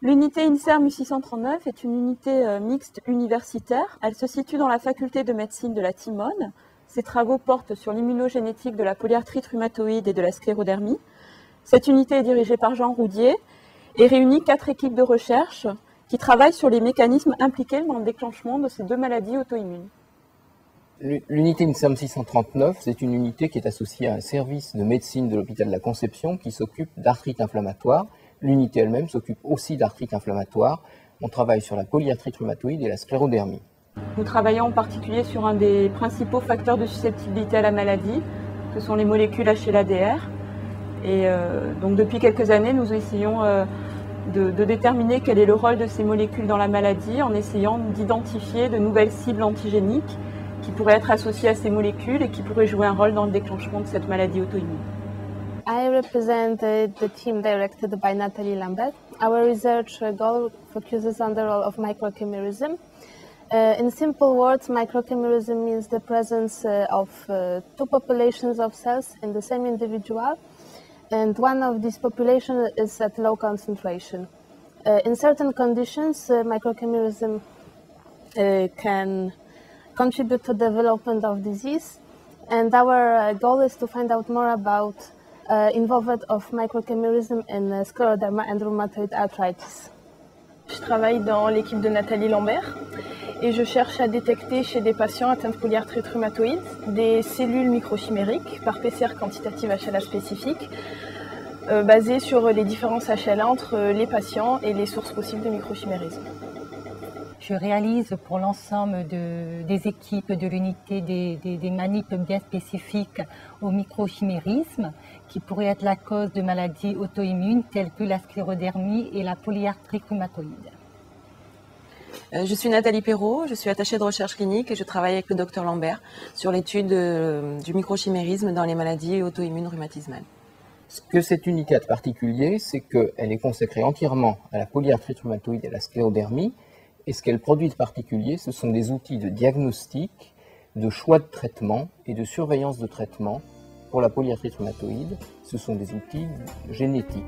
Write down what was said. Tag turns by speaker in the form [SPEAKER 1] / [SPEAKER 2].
[SPEAKER 1] L'unité INSERM U639 est une unité mixte universitaire. Elle se situe dans la faculté de médecine de la Timone. Ses travaux portent sur l'immunogénétique de la polyarthrite rhumatoïde et de la sclérodermie. Cette unité est dirigée par Jean Roudier et réunit 4 équipes de recherche qui travaillent sur les mécanismes impliqués dans le déclenchement de ces 2 maladies auto-immunes.
[SPEAKER 2] L'unité INSERM 639, c'est une unité qui est associée à un service de médecine de l'hôpital de la Conception qui s'occupe d'arthrite inflammatoire. L'unité elle-même s'occupe aussi d'arthrite inflammatoire. On travaille sur la polyarthrite rhumatoïde et la sclérodermie.
[SPEAKER 1] Nous travaillons en particulier sur un des principaux facteurs de susceptibilité à la maladie, ce sont les molécules HLA-DR. Et donc depuis quelques années, nous essayons de déterminer quel est le rôle de ces molécules dans la maladie en essayant d'identifier de nouvelles cibles antigéniques qui pourraient être associées à ces molécules et qui pourraient jouer un rôle dans le déclenchement de cette maladie auto-immune.
[SPEAKER 3] I represent the team directed by Nathalie Lambert. Our research goal focuses on the role of microchimerism. In simple words, microchimerism means the presence of 2 populations of cells in the same individual, and one of these populations is at low concentration. In certain conditions, microchimerism can contribute to the development of disease, and our goal is to find out more about involvement of microchimerism in scleroderma and rheumatoid arthritis.
[SPEAKER 4] Je travaille dans l'équipe de Nathalie Lambert et je cherche à détecter chez des patients atteints de polyarthrite rhumatoïde des cellules microchimériques par PCR quantitative HLA spécifique basées sur les différences HLA entre les patients et les sources possibles de microchimérisme.
[SPEAKER 5] Je réalise pour l'ensemble des équipes de l'unité des manips bien spécifiques au microchimérisme qui pourraient être la cause de maladies auto-immunes telles que la sclérodermie et la polyarthrite rhumatoïde.
[SPEAKER 6] Je suis Nathalie Perrault, je suis attachée de recherche clinique et je travaille avec le docteur Lambert sur l'étude du microchimérisme dans les maladies auto-immunes rhumatismales.
[SPEAKER 2] Ce que cette unité a de particulier, c'est qu'elle est consacrée entièrement à la polyarthrite rhumatoïde et à la sclérodermie. Et ce qu'elle produit de particulier, ce sont des outils de diagnostic, de choix de traitement et de surveillance de traitement. Pour la polyarthrite rhumatoïde, ce sont des outils génétiques.